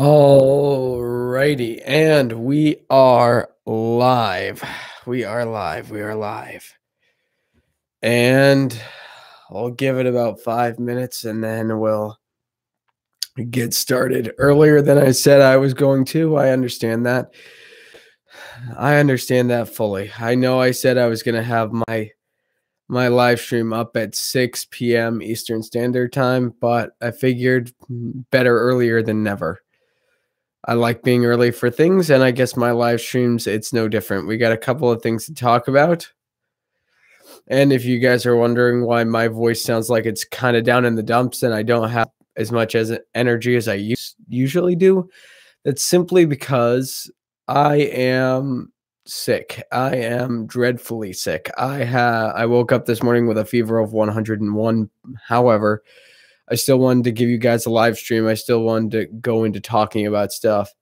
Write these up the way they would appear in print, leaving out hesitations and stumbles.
Alrighty, and we are live. We are live. We are live. And I'll give it about 5 minutes and then we'll get started earlier than I said I was going to. I understand that. I understand that fully. I know I said I was going to have my live stream up at 6 p.m. Eastern Standard Time, but I figured better earlier than never. I like being early for things, and I guess my live streams, it's no different. We got a couple of things to talk about. And if you guys are wondering why my voice sounds like it's kind of down in the dumps and I don't have as much as energy as I usually do, that's simply because I am sick. I am dreadfully sick. I woke up this morning with a fever of 101. However, I still wanted to give you guys a live stream. I still wanted to go into talking about stuff.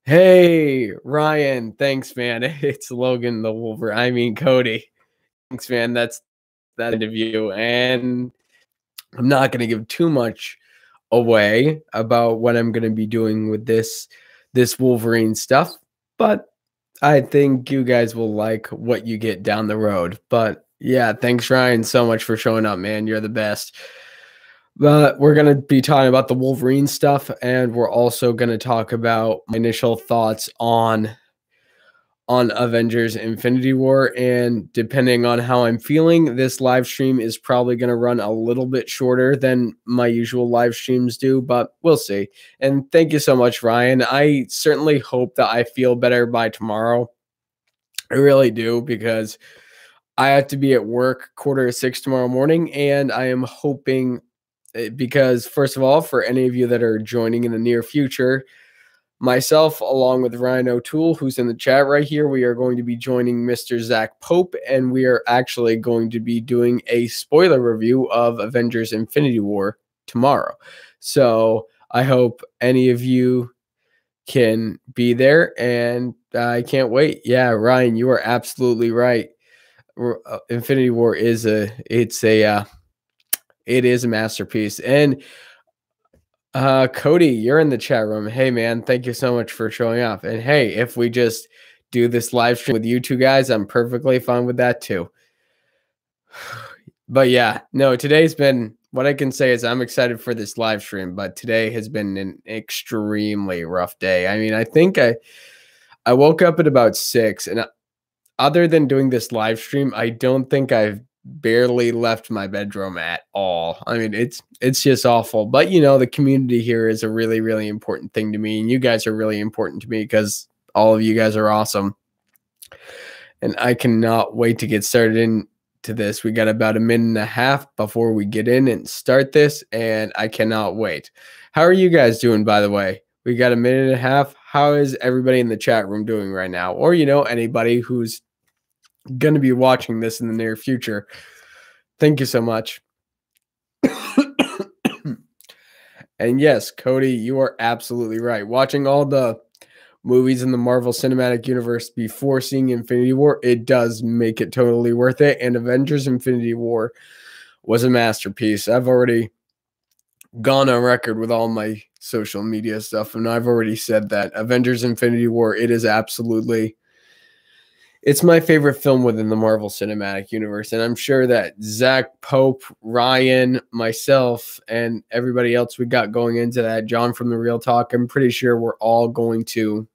Hey, Ryan. Thanks, man. It's Logan the Wolverine. I mean, Cody. Thanks, man. That's that interview. And I'm not going to give too much away about what I'm going to be doing with this Wolverine stuff, but I think you guys will like what you get down the road. But yeah, thanks, Ryan, so much for showing up, man. You're the best. But we're going to be talking about the Wolverine stuff, and we're also going to talk about my initial thoughts on Avengers Infinity War. And depending on how I'm feeling, this live stream is probably going to run a little bit shorter than my usual live streams do, but we'll see. And thank you so much, Ryan. I certainly hope that I feel better by tomorrow. I really do, because I have to be at work 5:45 tomorrow morning, and I am hoping, because first of all, for any of you that are joining in the near future, myself, along with Ryan O'Toole, who's in the chat right here, we are going to be joining Mr. Zach Pope, and we are actually going to be doing a spoiler review of Avengers Infinity War tomorrow. So I hope any of you can be there, and I can't wait. Yeah, Ryan, you are absolutely right. Infinity War is it is a masterpiece. And Cody, you're in the chat room. Hey, man, thank you so much for showing up. And hey, if we just do this live stream with you two guys, I'm perfectly fine with that too. But yeah, no, today's been, what I can say is I'm excited for this live stream, but today has been an extremely rough day. I mean, I think I woke up at about 6, and other than doing this live stream, I don't think I've barely left my bedroom at all. I mean, it's just awful. But you know, the community here is a really, really important thing to me, and you guys are really important to me because all of you guys are awesome. And I cannot wait to get started into this. We got about a minute and a half before we get in and start this, and I cannot wait. How are you guys doing, by the way? We got a minute and a half. How is everybody in the chat room doing right now? Or, you know, anybody who's going to be watching this in the near future. Thank you so much. And yes, Cody, you are absolutely right. Watching all the movies in the Marvel Cinematic Universe before seeing Infinity War, it does make it totally worth it. And Avengers Infinity War was a masterpiece. I've already gone on record with all my social media stuff, and I've already said that Avengers Infinity War, it is absolutely, it's my favorite film within the Marvel Cinematic Universe. And I'm sure that Zach, Pope, Ryan, myself, and everybody else we got going into that, John from the Real Talk, I'm pretty sure we're all going to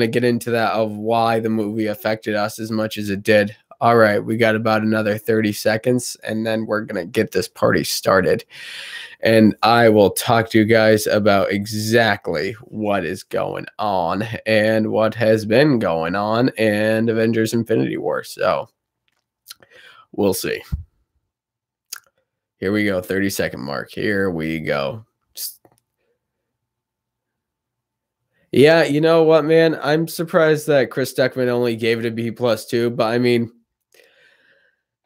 get into that, of why the movie affected us as much as it did. All right, we got about another 30 seconds, and then we're going to get this party started. And I will talk to you guys about exactly what is going on and what has been going on in Avengers Infinity War. So we'll see. Here we go. 30-second mark. Here we go. Yeah, you know what, man? I'm surprised that Chris Stuckman only gave it a B+ too, but I mean,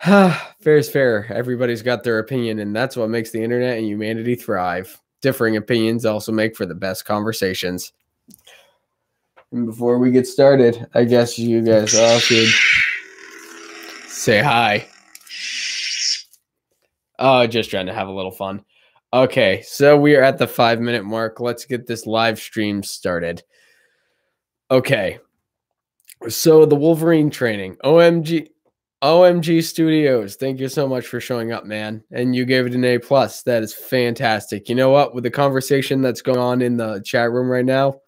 fair is fair. Everybody's got their opinion, and that's what makes the internet and humanity thrive. Differing opinions also make for the best conversations. And before we get started, I guess you guys all should say hi. Oh, just trying to have a little fun. Okay, so we are at the 5-minute mark. Let's get this live stream started. Okay, so the Wolverine training, OMG Studios. Thank you so much for showing up, man. And you gave it an A+. That is fantastic. You know what? With the conversation that's going on in the chat room right now,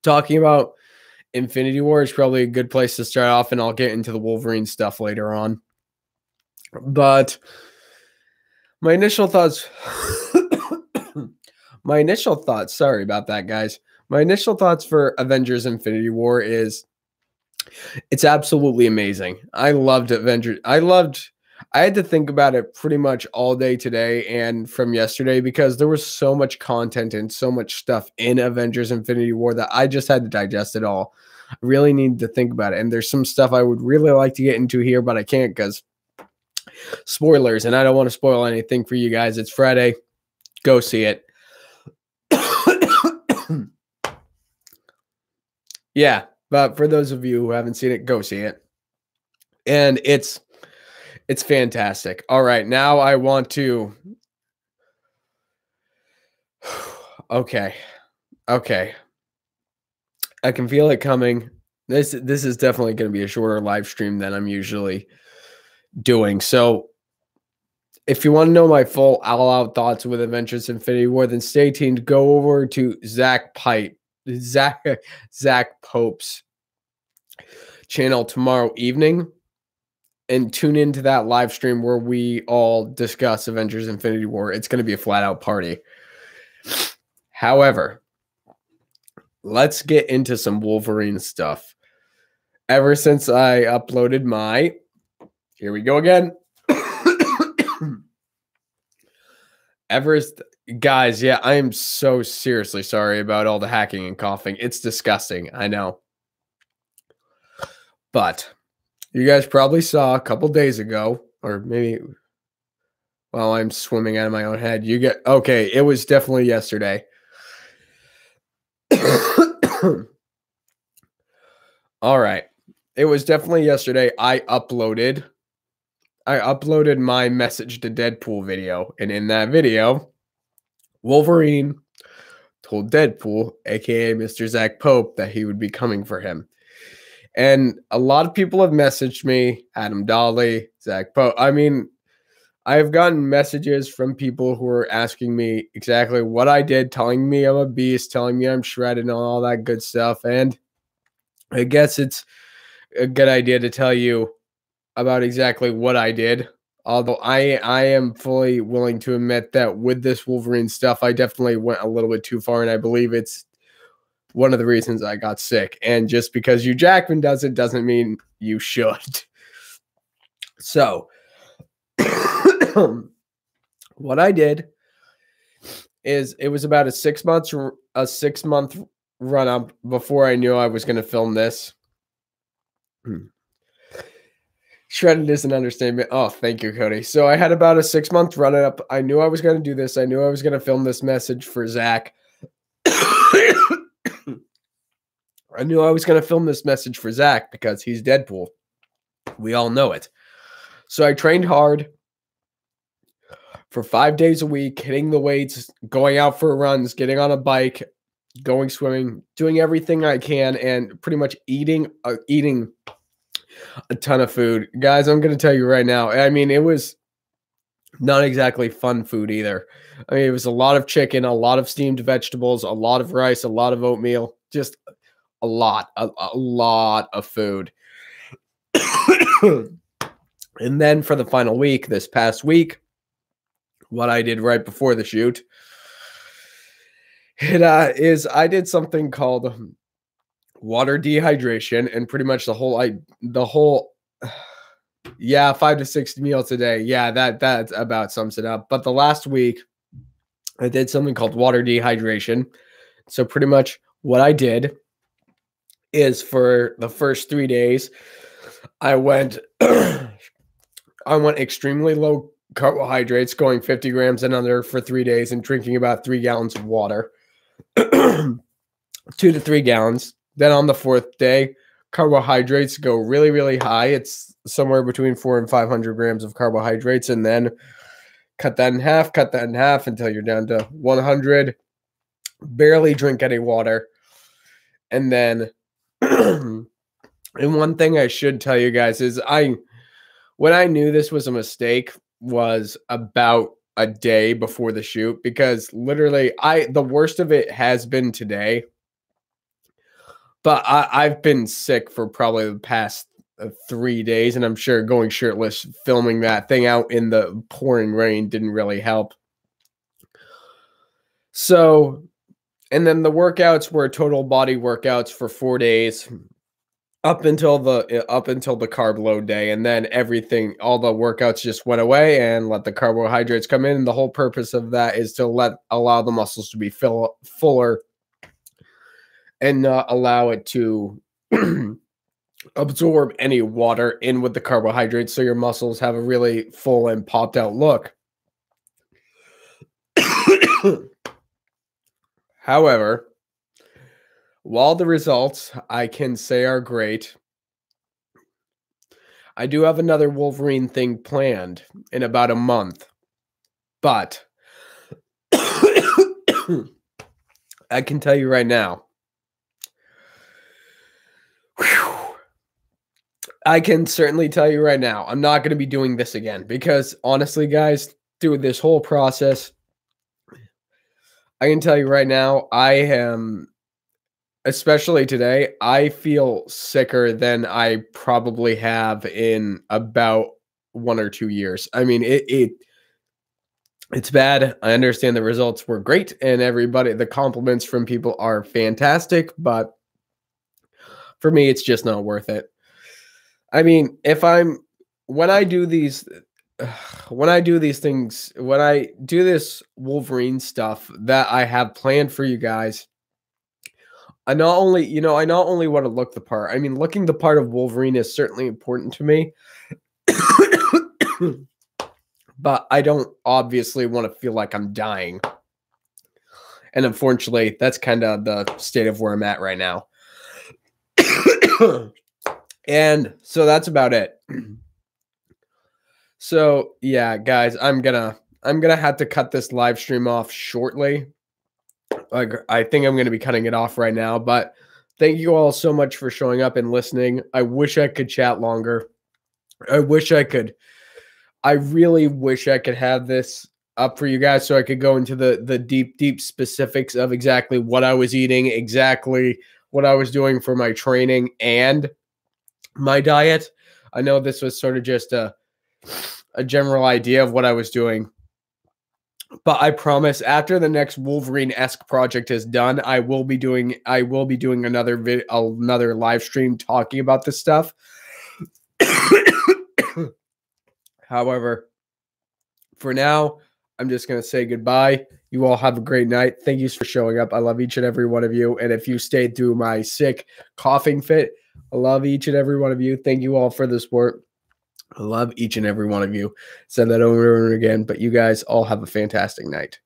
talking about Infinity War is probably a good place to start off, and I'll get into the Wolverine stuff later on. But my initial thoughts, sorry about that, guys. My initial thoughts for Avengers Infinity War is it's absolutely amazing. I loved Avengers. I had to think about it pretty much all day today and from yesterday because there was so much content and so much stuff in Avengers Infinity War that I just had to digest it all. I really need to think about it. And there's some stuff I would really like to get into here, but I can't because spoilers, and I don't want to spoil anything for you guys. It's Friday. Go see it. Yeah, but for those of you who haven't seen it, go see it. And it's fantastic. All right, now I want to Okay. I can feel it coming. This is definitely going to be a shorter live stream than I'm usually doing. So if you want to know my full all-out thoughts with Avengers Infinity War, then stay tuned. Go over to Zach Pope's channel tomorrow evening and tune into that live stream where we all discuss Avengers Infinity War. It's going to be a flat-out party. However, let's get into some Wolverine stuff. Ever since I uploaded my... Here we go again. Guys, yeah, I am so seriously sorry about all the hacking and coughing. It's disgusting, I know. But you guys probably saw a couple days ago, or maybe while I'm swimming out of my own head, okay, it was definitely yesterday. All right. It was definitely yesterday. I uploaded my message to Deadpool video, and in that video, Wolverine told Deadpool, aka Mr. Zach Pope, that he would be coming for him. And a lot of people have messaged me, Adam Dolly, Zach Pope. I mean, I've gotten messages from people who are asking me exactly what I did, telling me I'm a beast, telling me I'm shredded and all that good stuff. And I guess it's a good idea to tell you about exactly what I did. Although I am fully willing to admit that with this Wolverine stuff, I definitely went a little bit too far, and I believe it's one of the reasons I got sick. And just because Hugh Jackman does it doesn't mean you should. So, what I did is it was about a 6 month run up before I knew I was going to film this. Shredded is an understatement. Oh, thank you, Cody. So I had about a 6 month run up. I knew I was going to do this. I knew I was going to film this message for Zach. I knew I was going to film this message for Zach because he's Deadpool. We all know it. So I trained hard for 5 days a week, hitting the weights, going out for runs, getting on a bike, going swimming, doing everything I can, and pretty much eating a ton of food. Guys, I'm going to tell you right now, I mean, it was not exactly fun food either. I mean, it was a lot of chicken, a lot of steamed vegetables, a lot of rice, a lot of oatmeal, just a lot of food. And then for the final week, this past week, what I did right before the shoot, is I did something called water dehydration, and pretty much the whole 5 to 6 meals a day. Yeah, that about sums it up. But the last week, I did something called water dehydration. So pretty much what I did is for the first 3 days, I went extremely low carbohydrates, going 50 grams and under for 3 days and drinking about 3 gallons of water. 2 to 3 gallons. Then on the 4th day, carbohydrates go really, really high. It's somewhere between 400 and 500 grams of carbohydrates. And then cut that in half until you're down to 100. Barely drink any water. And then, and one thing I should tell you guys is when I knew this was a mistake was about a day before the shoot, because literally the worst of it has been today. But I've been sick for probably the past 3 days, and I'm sure going shirtless, filming that thing out in the pouring rain didn't really help. So, and then the workouts were total body workouts for 4 days up until the carb load day, and then all the workouts just went away and let the carbohydrates come in. And the whole purpose of that is to allow the muscles to be fuller and not allow it to absorb any water in with the carbohydrates, so your muscles have a really full and popped out look. However, while the results I can say are great, I do have another Wolverine thing planned in about a month. But I can tell you right now, I can certainly tell you right now, I'm not going to be doing this again, because honestly, guys, through this whole process, I can tell you right now, I am, especially today, I feel sicker than I probably have in about 1 or 2 years. I mean, it's bad. I understand the results were great, and the compliments from people are fantastic, but for me, it's just not worth it. I mean, when I do these things, when I do this Wolverine stuff that I have planned for you guys, I not only want to look the part. I mean, looking the part of Wolverine is certainly important to me, but I don't obviously want to feel like I'm dying. And unfortunately, that's kind of the state of where I'm at right now. And so that's about it. So yeah, guys, I'm gonna have to cut this live stream off shortly. Like, I think I'm gonna be cutting it off right now, but thank you all so much for showing up and listening. I wish I could chat longer. I really wish I could have this up for you guys so I could go into the deep specifics of exactly what I was eating, exactly what I was doing for my training and my diet. I know this was sort of just a general idea of what I was doing, but I promise after the next Wolverine-esque project is done, I will be doing another live stream talking about this stuff. However, for now, I'm just going to say goodbye. You all have a great night. Thank you for showing up. I love each and every one of you. And if you stayed through my sick coughing fit, I love each and every one of you. Thank you all for the support. I love each and every one of you. Said that over and over again, but you guys all have a fantastic night.